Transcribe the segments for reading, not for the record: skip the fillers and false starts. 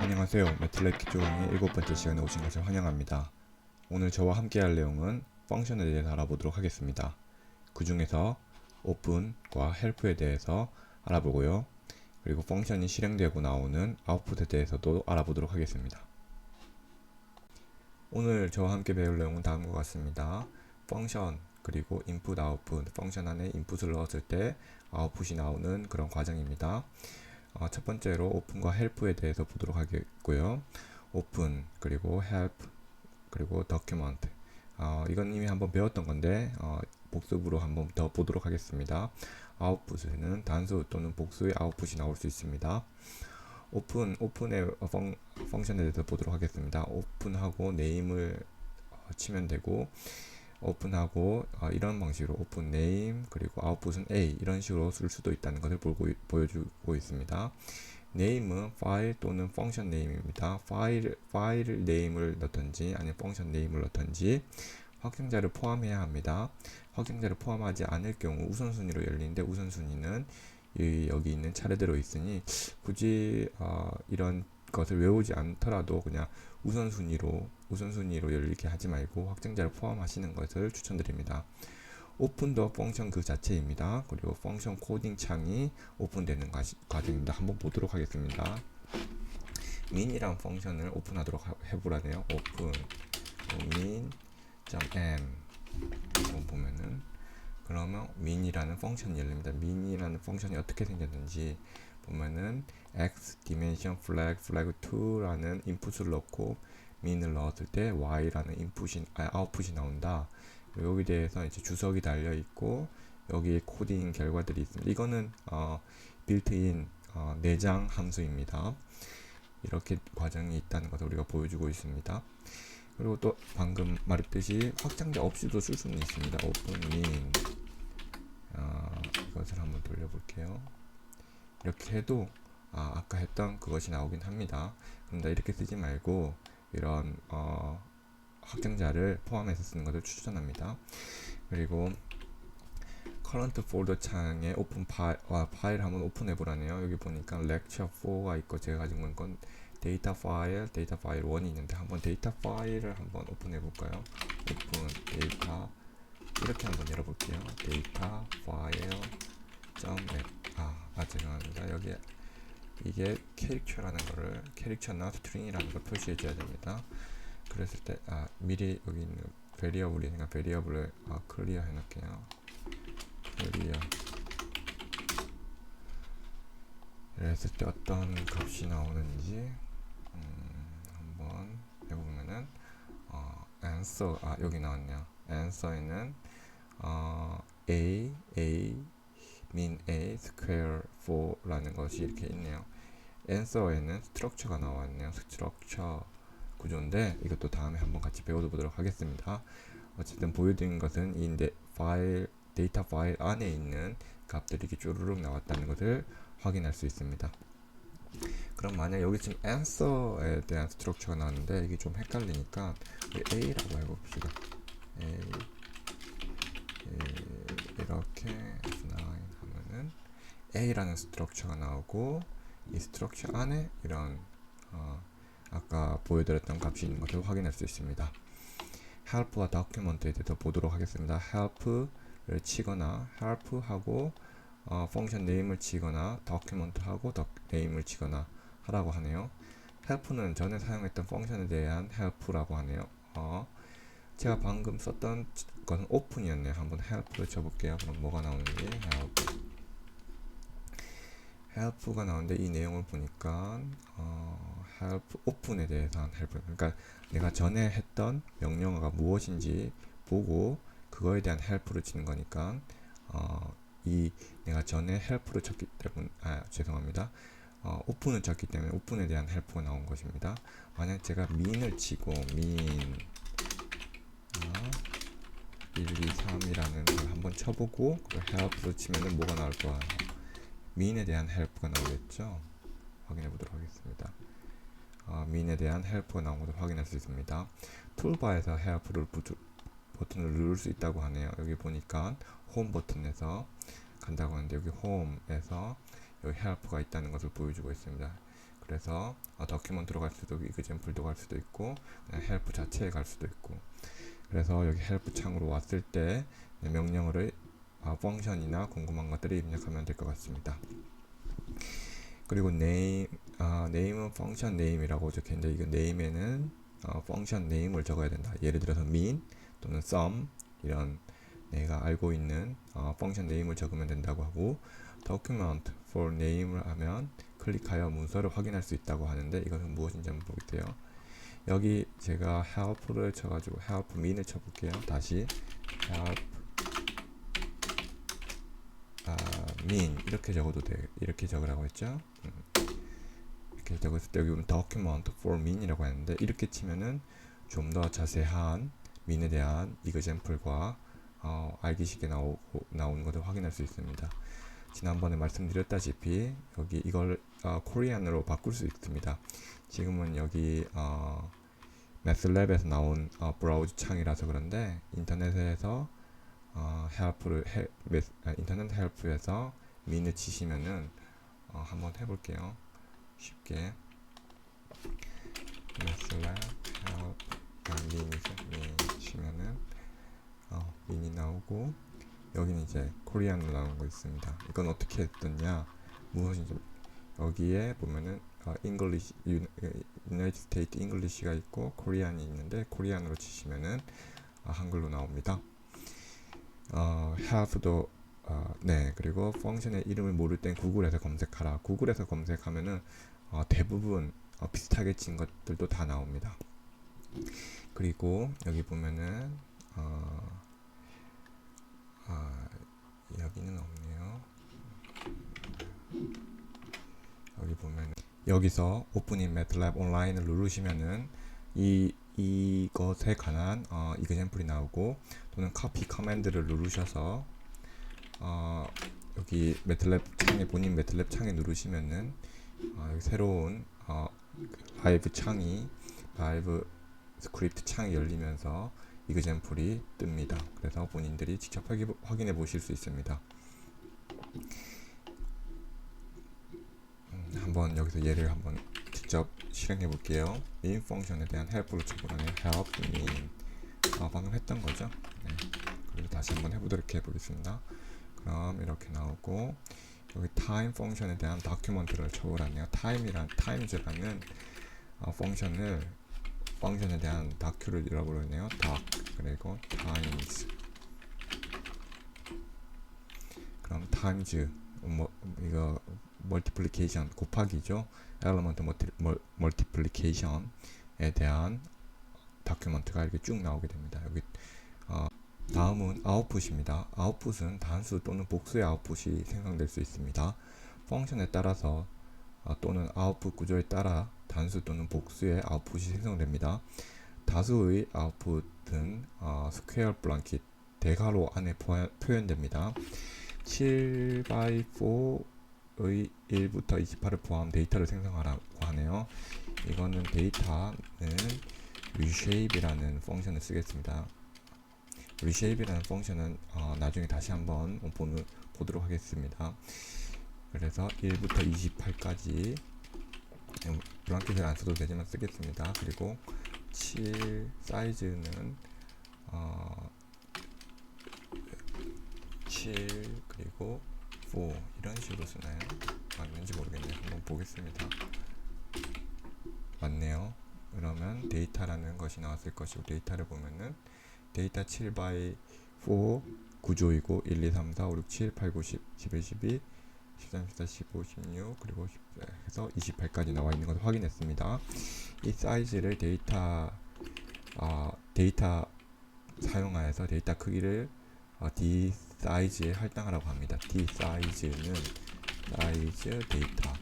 안녕하세요. 매틀렉 기조강의 7번째 시간에 오신 것을 환영합니다. 오늘 저와 함께 할 내용은 펑션에 대해서 알아보도록 하겠습니다. 그 중에서 오픈과 헬프에 대해서 알아보고요. 그리고 펑션이 실행되고 나오는 아웃풋에 대해서도 알아보도록 하겠습니다. 오늘 저와 함께 배울 내용은 다음과 같습니다. 펑션 그리고 인풋 아웃풋, 펑션 안에 인풋을 넣었을 때 아웃풋이 나오는 그런 과정입니다. 첫 번째로 오픈과 헬프에 대해서 보도록 하겠고요. 오픈 그리고 헬프 그리고 document. 이건 이미 한번 배웠던 건데 복습으로 한번 더 보도록 하겠습니다. 아웃풋에는 단수 또는 복수의 아웃풋이 나올 수 있습니다. 오픈의 펑션에 대해서 보도록 하겠습니다. 오픈하고 네임을 치면 되고, 오픈하고 이런 방식으로 오픈 네임 그리고 아웃풋은 A 이런 식으로 쓸 수도 있다는 것을 보여주고 있습니다. 네임은 파일 또는 펑션 네임입니다. 파일 네임을 넣든지 아니면 펑션 네임을 넣든지 확정자를 포함해야 합니다. 확정자를 포함하지 않을 경우 우선순위로 열리는데 우선순위는 여기 있는 차례대로 있으니 굳이 이런 것을 외우지 않더라도 그냥 우선순위로 열리게 하지 말고 확정자를 포함하시는 것을 추천드립니다. 오픈도 펑션 그 자체입니다. 그리고 펑션 코딩 창이 오픈되는 과정입니다. 한번 보도록 하겠습니다. min이란 펑션을 오픈하도록 해보라네요. 오픈 min.m 보면은 그러면 min이라는 펑션이 열립니다. min이라는 펑션이 어떻게 생겼는지 보면은 x dimension flag 2라는 인풋을 넣고 min을 넣었을 때 y라는 아웃풋이 나온다. 여기 대해서 이제 주석이 달려 있고 여기에 코딩 결과들이 있습니다. 이거는 빌트인 내장 함수입니다. 이렇게 과정이 있다는 것을 우리가 보여주고 있습니다. 그리고 또 방금 말했듯이 확장자 없이도 쓸 수는 있습니다. open min 이것을 한번 돌려볼게요. 이렇게 해도 아까 했던 그것이 나오긴 합니다. 그런데 이렇게 쓰지 말고 이런 확장자를 포함해서 쓰는 것을 추천합니다. 그리고 current folder 창에 오픈 파일 한번 오픈해 보라네요. 여기 보니까 lecture 4가 있고 제가 가지고 있는 건 데이터 파일 1이 있는데 한번 데이터 파일을 한번 오픈해 볼까요? 오픈 데이터 이렇게 한번 열어볼게요. 데이터 파일 죄송합니다. 여기에 이게 캐릭터나 스트링이라는 걸 표시해 줘야 됩니다. 그랬을 때 미리 여기 있는 베리어블이니까 베리어블을 클리어 해 놓을게요. 클리어. 이랬을 때 어떤 값이 나오는지 한번 해보면은 answer 여기 나왔네요. answer에는 min a square 4라는 것이 이렇게 있네요. answer에는 structure가 나왔네요. structure 구조인데 이것도 다음에 한번 같이 배워보도록 하겠습니다. 어쨌든 보여드린 것은 이 데이터 파일 안에 있는 값들이 이렇게 쪼르륵 나왔다는 것을 확인할 수 있습니다. 그럼 만약 여기 지금 answer에 대한 스트럭처가 나왔는데 이게 좀 헷갈리니까 A라고 해봅시다. 이렇게 F9 하면은 A라는 스트럭처가 나오고 이 스트럭처 안에 이런 아까 보여드렸던 값이 있는 것을 확인할 수 있습니다. help와 document에 대해서 보도록 하겠습니다. help를 치거나 help하고 펑션 네임을 치거나 document하고 네임을 치거나 하라고 하네요. help는 전에 사용했던 펑션에 대한 help라고 하네요. 제가 방금 썼던 것은 open이었네요. 한번 help를 쳐볼게요. 그럼 뭐가 나오는지 help가 나오는데 이 내용을 보니까 help open에 대해서 한 help 그러니까 내가 전에 했던 명령어가 무엇인지 보고 그거에 대한 help를 치는 거니까 내가 전에 help를 쳤기 때문에 죄송합니다. 오픈을 쳤기 때문에 오픈에 대한 help가 나온 것입니다. 만약 제가 min을 치고 min 1, 2, 3이라는 걸 한번 쳐보고 help를 치면은 뭐가 나올 거야? min에 대한 help가 나오겠죠? 확인해 보도록 하겠습니다. min에 대한 help가 나온 것을 확인할 수 있습니다. 툴바에서 help를 버튼을 누를 수 있다고 하네요. 여기 보니까 홈 버튼에서 간다고 하는데 여기 홈에서 여기 help가 있다는 것을 보여주고 있습니다. 그래서 document로 갈 수도 있고 example도 갈 수도 있고 그냥 help 자체에 갈 수도 있고. 그래서 여기 help 창으로 왔을 때 명령어를 펑션이나 궁금한 것들을 입력하면 될 것 같습니다. 그리고 name은 function name이라고 적혀있는데 이거 name에는 function name을 적어야 된다. 예를 들어서 min 또는 sum 이런 내가 알고 있는 function name을 적으면 된다고 하고, document for name을 하면 클릭하여 문서를 확인할 수 있다고 하는데 이것은 무엇인지 한번 보겠어요. 여기 제가 help를 쳐가지고 help min을 쳐볼게요. 다시 help min 이렇게 적어도 돼. 이렇게 적으라고 했죠. 이렇게 적었을 때 여기 보면 document for min이라고 하는데 이렇게 치면은 좀 더 자세한 min에 대한 example과 알기 쉽게 나오는 것을 확인할 수 있습니다. 지난번에 말씀드렸다시피 여기 이걸 코리안으로 바꿀 수 있습니다. 지금은 여기 매슬랩에서 나온 브라우저 창이라서 그런데 인터넷에서 인터넷 헬프에서 민을 치시면은 한번 해볼게요. 쉽게 매슬랩 헬프 민 치면은 민이 나오고 여기는 이제 코리안으로 나온 거 있습니다. 이건 어떻게 했더냐 무엇인지 여기에 보면은 English United States English가 있고 코리안이 있는데 코리안으로 치시면은 한글로 나옵니다. have도 네, 그리고 펑션의 이름을 모를 땐 구글에서 검색하라. 구글에서 검색하면은 대부분 비슷하게 친 것들도 다 나옵니다. 그리고 여기 보면은 여기는 없네요. 여기 보면 여기서 오프닝 매틀랩 온라인을 누르시면은 이것에 관한 example이 나오고, 또는 copy 커맨드를 누르셔서 여기 매틀랩 창에 본인 매틀랩 창에 누르시면은 여기 새로운 라이브 스크립트 창이 열리면서 example이 뜹니다. 그래서 본인들이 직접 확인해 보실 수 있습니다. 한번 여기서 예를 한번 직접 실행해 볼게요. min 펑션에 대한 help를 쳐보라네요. help min 방금 했던 거죠. 네. 그리고 다시 한번 해보도록 해보겠습니다. 그럼 이렇게 나오고 여기 time 펑션에 대한 document를 쳐보라네요. times라는 펑션에 대한 다큐를 열어보려네요. doc 그리고 times. 그럼 times 이거 multiplication 곱하기죠. element multiplication에 대한 다큐멘트가 이렇게 쭉 나오게 됩니다. 여기 다음은 아웃풋입니다. 아웃풋은 단수 또는 복수의 아웃풋이 생성될 수 있습니다. 펑션에 따라서 또는 아웃풋 구조에 따라 단수 또는 복수의 아웃풋이 생성됩니다. 다수의 아웃풋은 스퀘어 블랑킷 대괄호 안에 표현됩니다. 7x4의 1부터 28을 포함 데이터를 생성하라고 하네요. 이거는 데이터는 reshape이라는 펑션을 쓰겠습니다. reshape이라는 펑션은 나중에 다시 한번 보도록 하겠습니다. 그래서 1부터 28까지 블랑킷을 안 써도 되지만 쓰겠습니다. 그리고 7 사이즈는 7 그리고 4 이런 식으로 쓰나요? 맞는지 모르겠네요. 한번 보겠습니다. 맞네요. 그러면 데이터라는 것이 나왔을 것이고, 데이터를 보면은 데이터 7x4 구조이고 1, 2, 3, 4, 5, 6, 7, 8, 9, 10, 11, 12, 13, 14, 15, 16 그리고 10 해서 28까지 나와 있는 것을 확인했습니다. 이 사이즈를 데이터 사용하여서 데이터 크기를 d 사이즈에 할당하라고 합니다. d 사이즈는 사이즈 데이터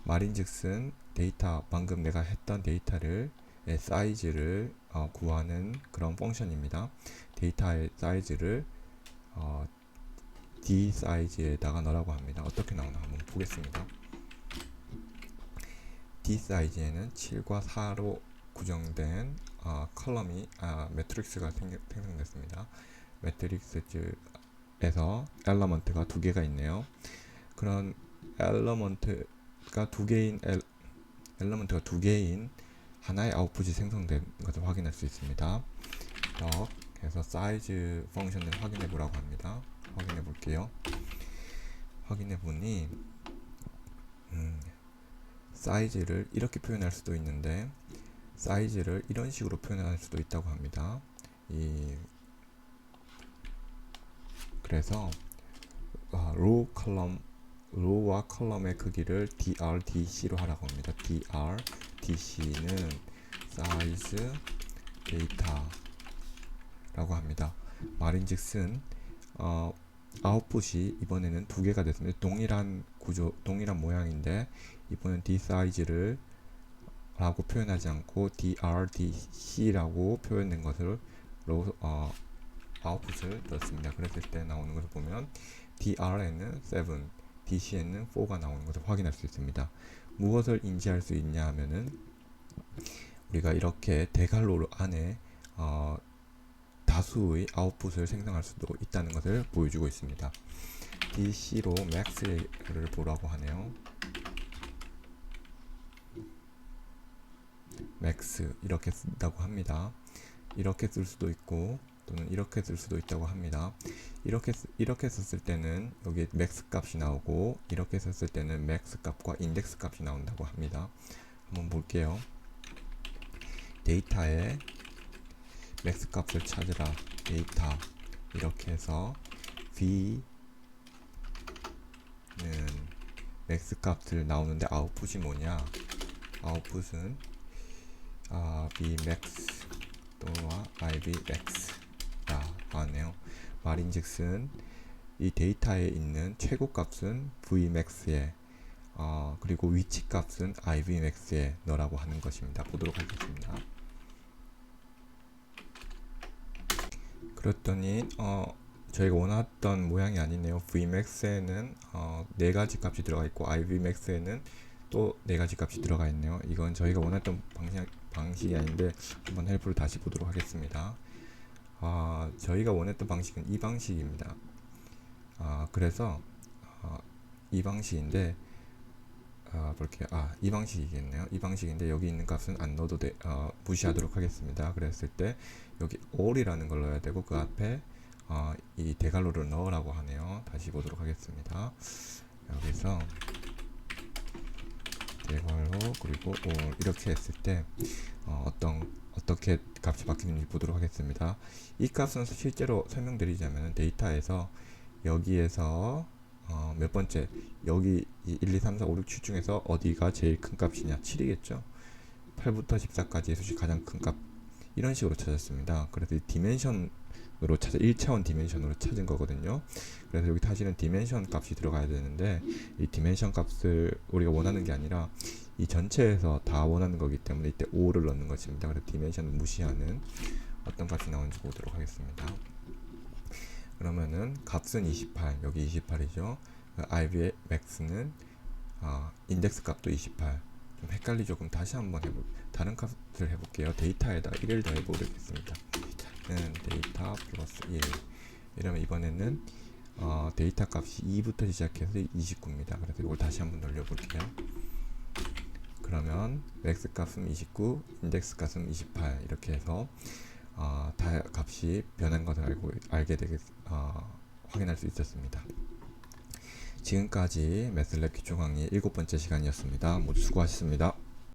말인즉슨 데이터 방금 내가 했던 데이터를 사이즈를 구하는 그런 펑션입니다. 데이터의 사이즈를 d 사이즈에다가 넣으라고 합니다. 어떻게 나오나 한번 보겠습니다. d 사이즈에는 7과 4로 구정된 컬럼이 매트릭스가 생성됐습니다. 매트릭스에서 엘러먼트가 두 개가 있네요. 그런 엘러먼트가 두 개인 엘리먼트가 두 개인 하나의 아웃풋이 생성된 것을 확인할 수 있습니다. 더 해서 사이즈 펑션을 확인해 보라고 합니다. 확인해 볼게요. 확인해 보니 사이즈를 이렇게 표현할 수도 있는데 사이즈를 이런 식으로 표현할 수도 있다고 합니다. 그래서 로우와 컬럼의 크기를 DRDC로 하라고 합니다. DRDC는 사이즈 데이터라고 합니다. 말인즉슨 아웃풋이 이번에는 두 개가 됐습니다. 동일한 구조, 동일한 모양인데 이번엔 dSize를 라고 표현하지 않고 DRDC라고 표현된 것을 아웃풋을 넣습니다. 그랬을 때 나오는 것을 보면 DR에는 7, DC에는 4가 나오는 것을 확인할 수 있습니다. 무엇을 인지할 수 있냐 하면은 우리가 이렇게 대괄호 안에 다수의 아웃풋을 생성할 수도 있다는 것을 보여주고 있습니다. DC로 max를 보라고 하네요. max 이렇게 쓴다고 합니다. 이렇게 쓸 수도 있고 또는 이렇게 쓸 수도 있다고 합니다. 이렇게 썼을 때는 여기 max 값이 나오고 이렇게 썼을 때는 max 값과 index 값이 나온다고 합니다. 한번 볼게요. 데이터에 max 값을 찾으라 데이터 이렇게 해서 v는 max 값을 나오는데 아웃풋이 뭐냐? 아웃풋은 vmax 또는 ivmax라고 하네요. 말인즉슨 이 데이터에 있는 최고 값은 vmax에 그리고 위치 값은 ivmax에 넣으라고 하는 것입니다. 보도록 하겠습니다. 그랬더니 저희가 원했던 모양이 아니네요. vmax에는 4가지 값이 들어가 있고 ivmax에는 또 4가지 값이 들어가 있네요. 이건 저희가 원했던 방식이 아닌데 한번 헬프를 다시 보도록 하겠습니다. 저희가 원했던 방식은 이 방식입니다. 그래서 이 방식인데 볼게요. 이 방식이겠네요. 이 방식인데 여기 있는 값은 안 넣어도 무시하도록 하겠습니다. 그랬을 때 여기 all이라는 걸 넣어야 되고 그 앞에 이 대괄호를 넣으라고 하네요. 다시 보도록 하겠습니다. 여기서 대괄호 그리고 all 이렇게 했을 때 어떻게 값이 바뀌는지 보도록 하겠습니다. 이 값은 실제로 설명드리자면 데이터에서 여기에서 몇 번째 여기 1, 2, 3, 4, 5, 6, 7 중에서 어디가 제일 큰 값이냐 7이겠죠. 8부터 14까지의 수식 가장 큰 값 이런 식으로 찾았습니다. 그래서 이 디멘션으로 1차원 디멘션으로 찾은 거거든요. 그래서 여기 사실은 디멘션 값이 들어가야 되는데 이 디멘션 값을 우리가 원하는 게 아니라 이 전체에서 다 원하는 거기 때문에 이때 5를 넣는 것입니다. 그래서 디멘션을 무시하는 어떤 값이 나오는지 보도록 하겠습니다. 그러면은 값은 28 여기 28이죠. iv의 max는 인덱스 값도 28 좀 헷갈리죠. 조금 다시 한번 다른 값을 해볼게요. 데이터에다 1을 더해 보겠습니다. 데이터 플러스 1 이러면 이번에는 데이터 값이 2부터 시작해서 29입니다. 그래서 이걸 다시 한번 돌려볼게요. 그러면 max 값은 29 인덱스 값은 28 이렇게 해서 다 값이 변한 것을 확인할 수 있었습니다. 지금까지 매슬랩 기초 강의 7번째 시간이었습니다. 모두 수고하셨습니다.